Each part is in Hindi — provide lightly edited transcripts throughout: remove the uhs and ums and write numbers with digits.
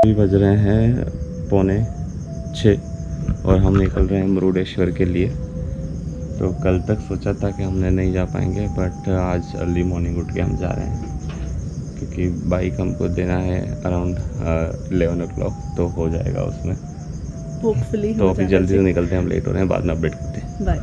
अभी बज रहे हैं 5:45 और हम निकल रहे हैं मुरुडेश्वर के लिए। तो कल तक सोचा था कि हमने नहीं जा पाएंगे, बट आज अर्ली मॉर्निंग उठ के हम जा रहे हैं क्योंकि बाइक हमको देना है अराउंड 11 o'clock, तो हो जाएगा उसमें होपफुली। तो अभी जल्दी से निकलते हैं, हम लेट हो रहे हैं, बाद में अपडेट करते हैं। बाय।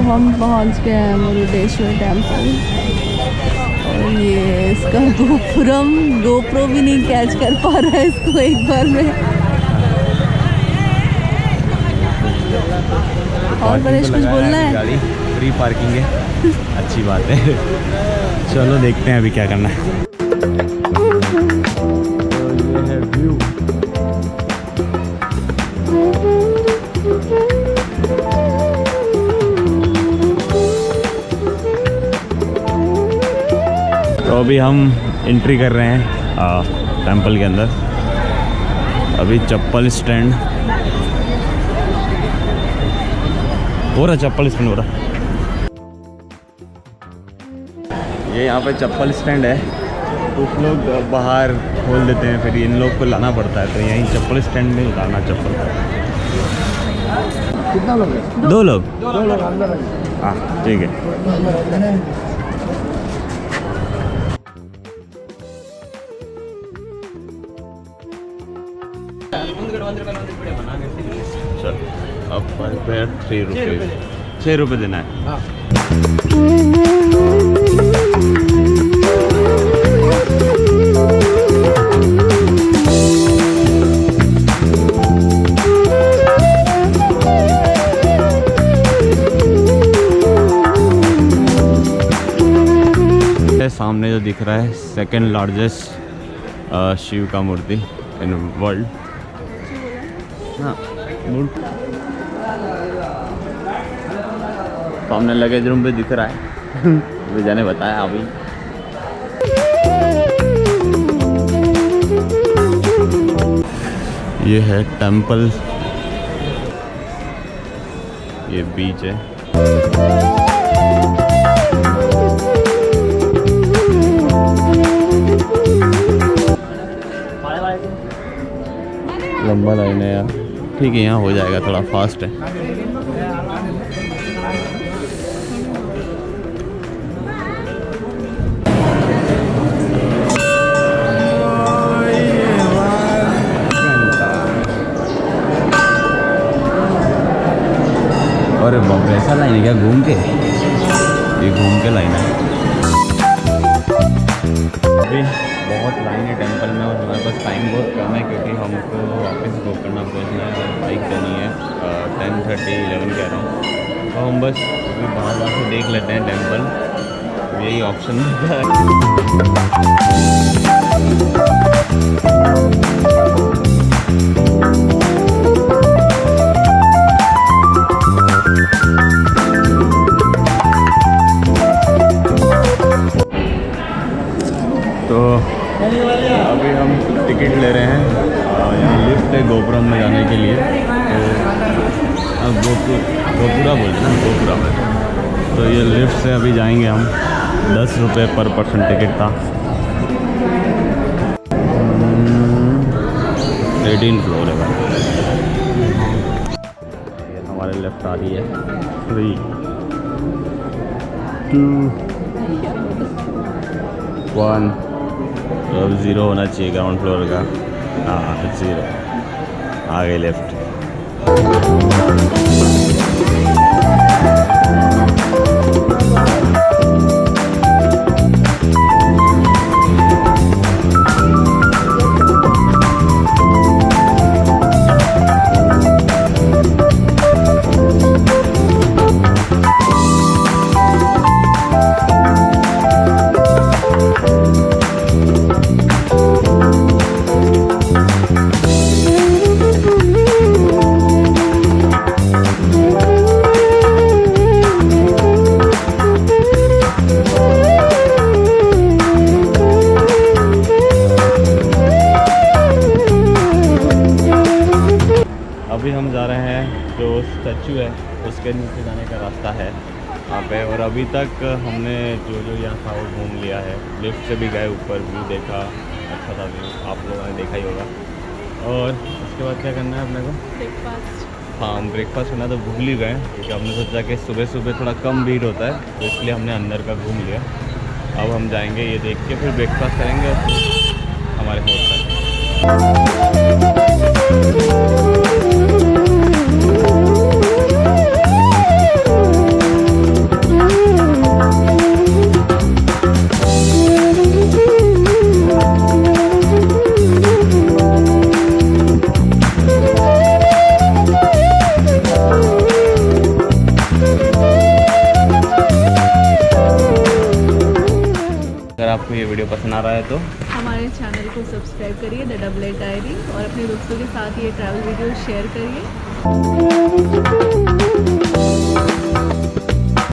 हम पहुंच गए हैं मुरुडेश्वर टेम्पल और ये इसका गोप्रो भी नहीं कैच कर पा रहा है इसको एक बार में। और गणेश कुछ बोलना है? गाड़ी फ्री पार्किंग है, अच्छी बात है। चलो देखते हैं अभी क्या करना है। तो ये है व्यू। तो अभी हम एंट्री कर रहे हैं टेंपल के अंदर। अभी चप्पल स्टैंड हो रहा, चप्पल स्टैंड हो रहा। ये यहाँ पे चप्पल स्टैंड है, कुछ लोग बाहर खोल देते हैं, फिर इन लोग को लाना पड़ता है, तो यहीं चप्पल स्टैंड में उतारना चप्पल। कितना लोग हैं? 2 लोग। 2 लोग अंदर है। हाँ ठीक है। चल अब पर पेयर 3 रुपये, 6 रुपये देना है। हाँ। सामने जो दिख रहा है सेकंड लार्जेस्ट शिव का मूर्ति इन वर्ल्ड। हाँ, सामने लगेज रूम पे दिख रहा है। विजय ने बताया अभी। ये है टेंपल, ये बीच है। लंबा लाइन है यार, ठीक है यहाँ हो जाएगा, थोड़ा फास्ट है। अरे बाप रे, ऐसा लाइन है क्या? घूम के, ये घूम के लाइन है। अभी बहुत लाइन है टेंपल में और हमारे पास टाइम बहुत कम है क्योंकि हमको वापस गोकर्णा पहुंचना है और बाइक देनी है। 10:30 11 कह रहा हूँ, तो हम बस अभी बाहर जाके देख लेते हैं टेंपल, यही ऑप्शन तो अभी हम टिकट ले रहे हैं। यहाँ लिफ्ट है गोपुरम में जाने के लिए, तो गोपुरा बोलते हैं ना, गोपुरा में। तो ये लिफ्ट से अभी जाएंगे हम। 10 रुपये पर पर्सन टिकट था। 18 फ्लोर है भाई। ये हमारे लेफ्ट आ रही है 3 2 1। तो अब 0 होना चाहिए ग्राउंड फ्लोर का। हाँ 0 आ गई लेफ्ट। जो स्टैचू है उसके नीचे जाने का रास्ता है वहाँ पे। और अभी तक हमने जो जो यहाँ था वो घूम लिया है। लिफ्ट से भी गए ऊपर, व्यू देखा, अच्छा था व्यू, आप लोगों ने देखा ही होगा। और उसके बाद क्या करना है अपने को? ब्रेकफास्ट। हाँ, हम ब्रेकफास्ट करना तो भूल ही गए क्योंकि हमने सोचा कि सुबह सुबह थोड़ा कम भीड़ होता है, तो इसलिए हमने अंदर का घूम लिया। अब हम जाएंगे ये देख के, फिर ब्रेकफास्ट करेंगे और हमारे हॉस्टल। अगर आपको ये वीडियो पसंद आ रहा है तो हमारे चैनल को सब्सक्राइब करिए द डबल ए डायरी, और अपने दोस्तों के साथ ये ट्रैवल वीडियो शेयर करिए।